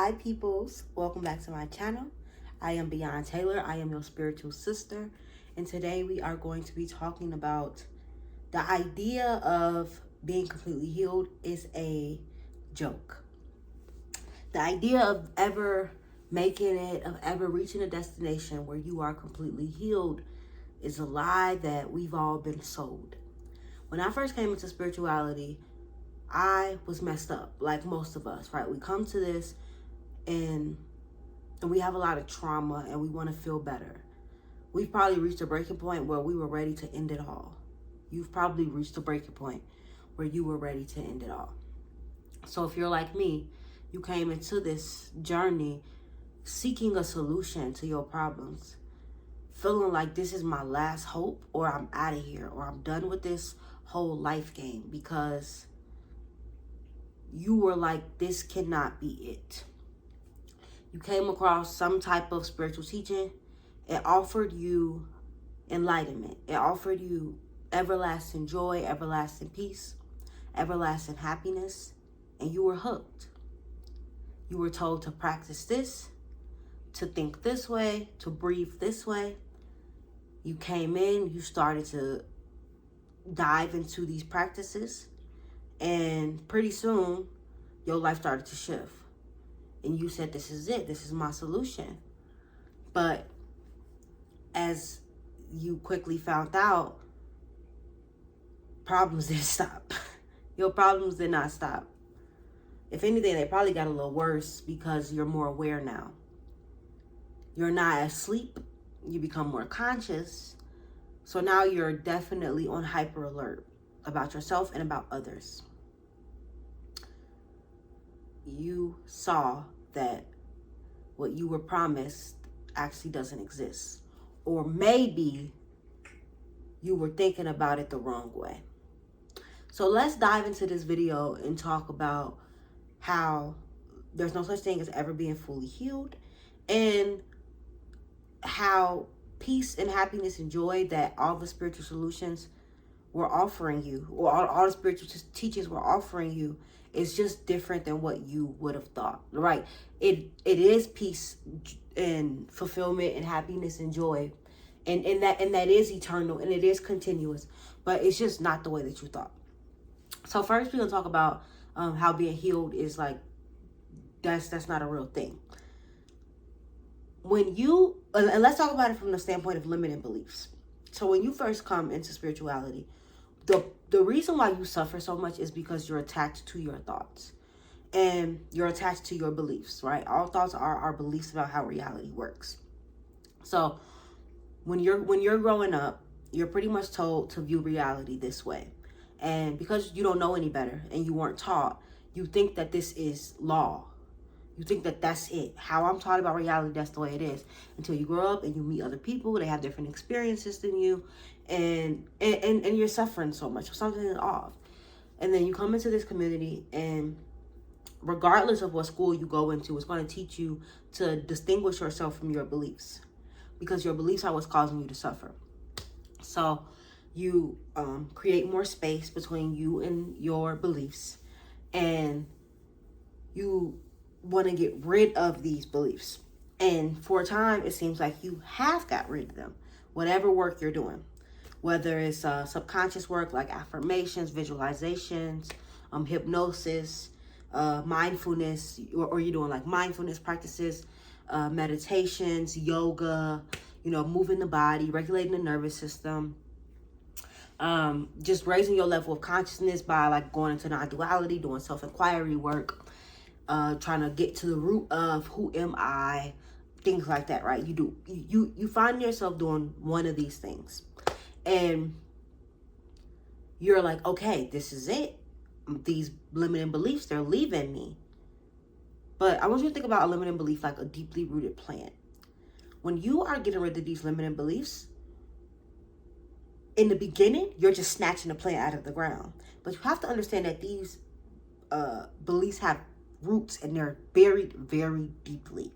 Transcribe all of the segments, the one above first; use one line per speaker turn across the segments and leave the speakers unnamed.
Hi peoples, welcome back to my channel. I am Beyond Taylor. I am your spiritual sister, and today we are going to be talking about the idea of being completely healed is a joke. The idea of ever making it, of ever reaching a destination where you are completely healed is a lie that we've all been sold. When I first came into spirituality, I was messed up, like most of us, right? We come to this and we have a lot of trauma and we want to feel better. We've probably reached a breaking point where we were ready to end it all. You've probably reached a breaking point where you were ready to end it all. So if you're like me, you came into this journey seeking a solution to your problems, feeling like this is my last hope, or I'm out of here, or I'm done with this whole life game, because you were like, this cannot be it. You came across some type of spiritual teaching. It offered you enlightenment. It offered you everlasting joy, everlasting peace, everlasting happiness, and you were hooked. You were told to practice this, to think this way, to breathe this way. You came in, you started to dive into these practices, and pretty soon your life started to shift. And you said, this is it. This is my solution. But as you quickly found out, problems didn't stop. Your problems did not stop. If anything, they probably got a little worse because you're more aware now. You're not asleep. You become more conscious. So now you're definitely on hyper alert about yourself and about others. You saw that what you were promised actually doesn't exist. Or maybe you were thinking about it the wrong way. So let's dive into this video and talk about how there's no such thing as ever being fully healed, and how peace and happiness and joy that all the spiritual solutions were offering you, or all the spiritual teachers were offering you, is just different than what you would have thought, right? It is peace and fulfillment and happiness and joy, and that is eternal and it is continuous, but it's just not the way that you thought. So first we're gonna talk about how being healed is like, that's not a real thing. When you, and let's talk about it from the standpoint of limiting beliefs. So when you first come into spirituality, the reason why you suffer so much is because you're attached to your thoughts and you're attached to your beliefs, right? All thoughts are our beliefs about how reality works. So when you're growing up, you're pretty much told to view reality this way. And because you don't know any better and you weren't taught, you think that this is law. You think that that's it. How I'm taught about reality, that's the way it is. Until you grow up and you meet other people, they have different experiences than you, and you're suffering so much. Something is off. And then you come into this community, and regardless of what school you go into, it's going to teach you to distinguish yourself from your beliefs, because your beliefs are what's causing you to suffer. So you create more space between you and your beliefs, and you want to get rid of these beliefs. And for a time, it seems like you have got rid of them. Whatever work you're doing, whether it's subconscious work like affirmations, visualizations, hypnosis, mindfulness, or you're doing like mindfulness practices, meditations, yoga, moving the body, regulating the nervous system, just raising your level of consciousness by like going into non-duality, doing self-inquiry work, trying to get to the root of who am I, things like that, right? You find yourself doing one of these things, and you're like, okay, this is it. These limiting beliefs, they're leaving me. But I want you to think about a limiting belief like a deeply rooted plant. When you are getting rid of these limiting beliefs, in the beginning, you're just snatching the plant out of the ground. But you have to understand that these beliefs have roots, and they're buried very deeply.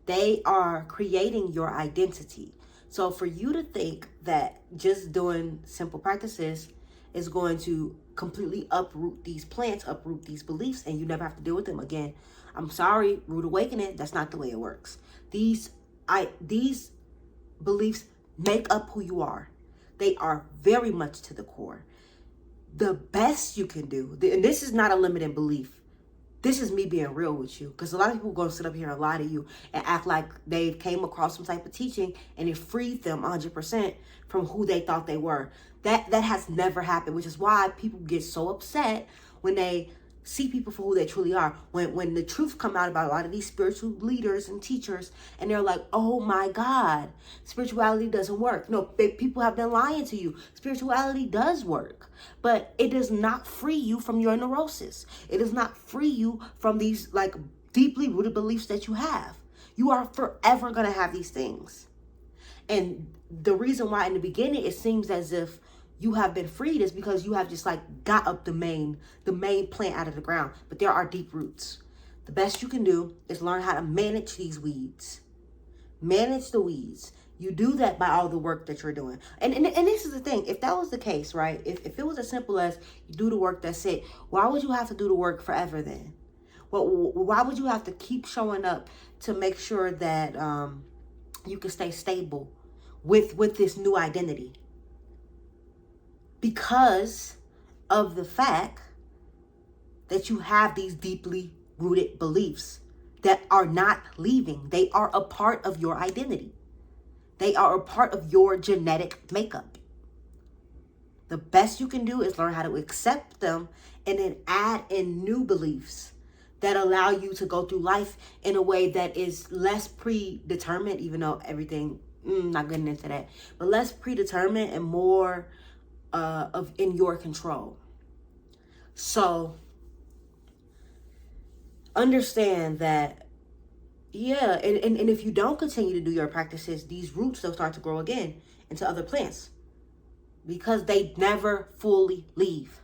They are creating your identity. So for you to think that just doing simple practices is going to completely uproot these plants, uproot these beliefs, and you never have to deal with them again, I'm sorry, rude awakening, that's not the way it works. These beliefs make up who you are. They are very much to the core. The best you can do, and this is not a limiting belief. This is me being real with you, because a lot of people are going to sit up here and lie to you and act like they came across some type of teaching and it freed them 100% from who they thought they were. That has never happened, which is why people get so upset when they see people for who they truly are. When the truth come out about a lot of these spiritual leaders and teachers, and they're like, oh my God, spirituality doesn't work. No, people have been lying to you. Spirituality does work, but it does not free you from your neurosis. It does not free you from these like deeply rooted beliefs that you have. You are forever going to have these things. And the reason why in the beginning it seems as if you have been freed is because you have just like got up the main plant out of the ground. But there are deep roots. The best you can do is learn how to manage these weeds. Manage the weeds. You do that by all the work that you're doing. And this is the thing. If that was the case, right? If it was as simple as you do the work, that's it. Why would you have to do the work forever then? Well, why would you have to keep showing up to make sure that you can stay stable with this new identity? Because of the fact that you have these deeply rooted beliefs that are not leaving. They are a part of your identity. They are a part of your genetic makeup. The best you can do is learn how to accept them and then add in new beliefs that allow you to go through life in a way that is less predetermined, even though everything, not getting into that, but less predetermined and more in your control. So understand that, yeah, and if you don't continue to do your practices, these roots will start to grow again into other plants because they never fully leave.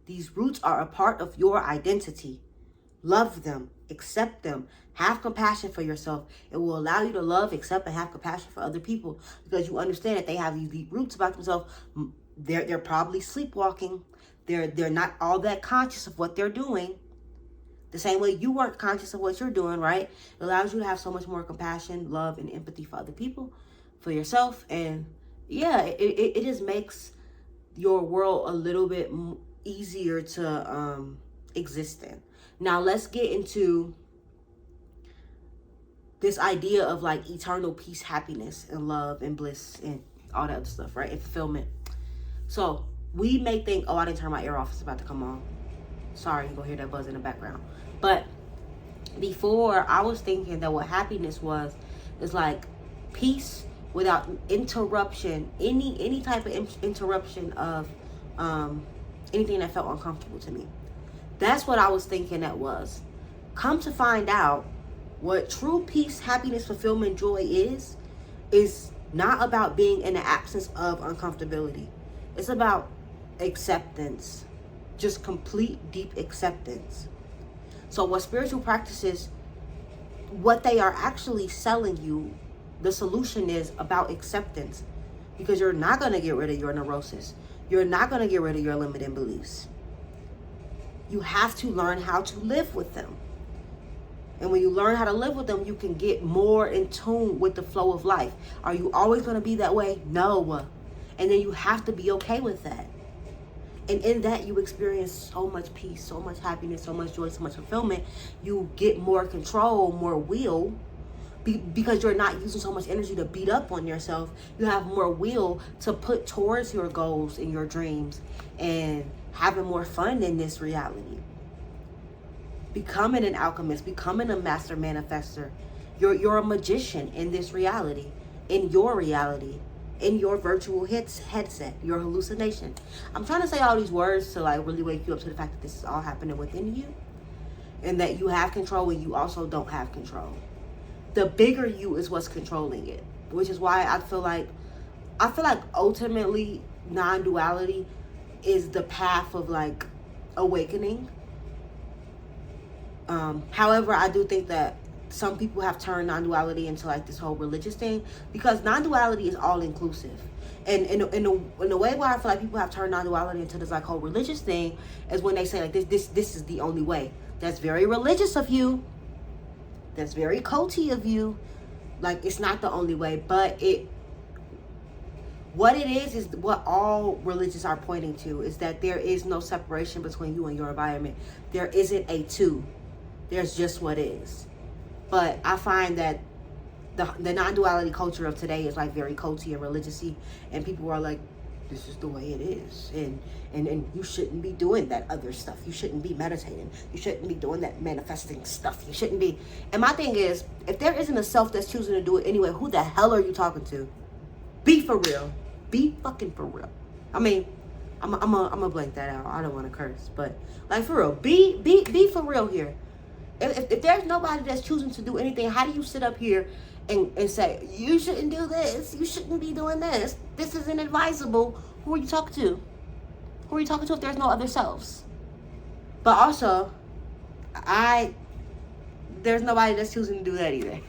These roots are a part of your identity. Love them, accept them, have compassion for yourself. It will allow you to love, accept, and have compassion for other people because you understand that they have these deep roots about themselves. They're probably sleepwalking. They're not all that conscious of what they're doing. The same way you weren't conscious of what you're doing, right? It allows you to have so much more compassion, love, and empathy for other people, for yourself. And yeah, it just makes your world a little bit easier to exist in. Now let's get into this idea of like eternal peace, happiness, and love, and bliss, and all that other stuff, right? And fulfillment. So we may think, oh, I didn't turn my air off. It's about to come on. Sorry, you're going to hear that buzz in the background. But before, I was thinking that what happiness is like peace without interruption, any type of interruption of anything that felt uncomfortable to me. That's what I was thinking that was. Come to find out, what true peace, happiness, fulfillment, joy is not about being in the absence of uncomfortability. It's about acceptance, just complete deep acceptance. So what spiritual practices, what they are actually selling you, the solution is about acceptance, because you're not going to get rid of your neurosis. You're not going to get rid of your limiting beliefs. You have to learn how to live with them. And when you learn how to live with them, you can get more in tune with the flow of life. Are you always going to be that way? No. And then you have to be okay with that. And in that, you experience so much peace, so much happiness, so much joy, so much fulfillment. You get more control, more will, because you're not using so much energy to beat up on yourself. You have more will to put towards your goals and your dreams and having more fun in this reality. Becoming an alchemist, becoming a master manifester. You're a magician in this reality, in your reality, in your virtual headset, your hallucination. I'm trying to say all these words to like really wake you up to the fact that this is all happening within you, and that you have control and you also don't have control. The bigger you is what's controlling it, which is why I feel like ultimately non-duality is the path of like awakening. However, I do think that some people have turned non-duality into like this whole religious thing, because non-duality is all inclusive. And in the way where I feel like people have turned non-duality into this like whole religious thing is when they say like this is the only way. That's very religious of you. That's very culty of you. Like, it's not the only way, but what it is what all religions are pointing to, is that there is no separation between you and your environment. There isn't a two. There's just what is. But I find that the non-duality culture of today is like very culty and religious-y, and people are like, this is the way it is, and you shouldn't be doing that other stuff. You shouldn't be meditating. You shouldn't be doing that manifesting stuff. You shouldn't be. And my thing is, if there isn't a self that's choosing to do it anyway, who the hell are you talking to? Be for real. Be fucking for real. I mean, I'm gonna blank that out. I don't want to curse, but like, for real, be for real here. If there's nobody that's choosing to do anything, how do you sit up here and say, you shouldn't do this, you shouldn't be doing this, this isn't advisable? Who are you talking to? Who are you talking to if there's no other selves? But also, there's nobody that's choosing to do that either.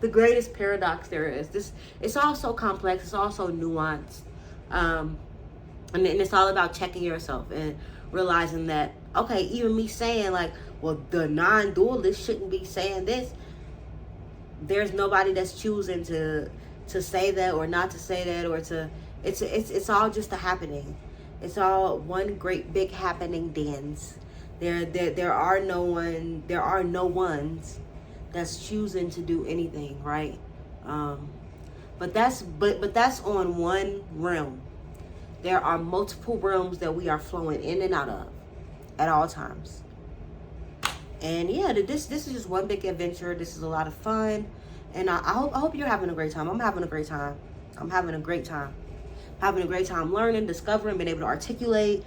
The greatest paradox there is. It's all so complex, it's all so nuanced. And it's all about checking yourself and realizing that, okay, even me saying like, well, the non-dualist shouldn't be saying this, there's nobody that's choosing to say that or not to say that, or it's all just a happening. It's all one great big happening dance. There are no ones that's choosing to do anything, right? But that's on one realm. There are multiple realms that we are flowing in and out of at all times. And yeah, this is just one big adventure. This is a lot of fun. And I hope you're having a great time. I'm having a great time. Having a great time learning, discovering, being able to articulate,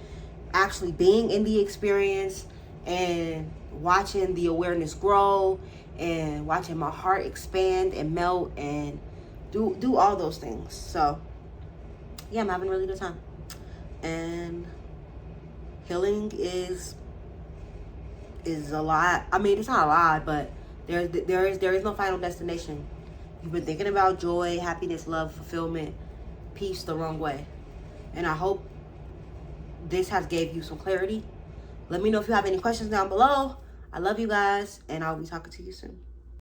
actually being in the experience, and watching the awareness grow, and watching my heart expand and melt and do all those things. So yeah, I'm having a really good time. And healing is a lot. I mean, it's not a lot, but there is no final destination. You've been thinking about joy, happiness, love, fulfillment, peace the wrong way. And I hope this has gave you some clarity. Let me know if you have any questions down below. I love you guys, and I'll be talking to you soon.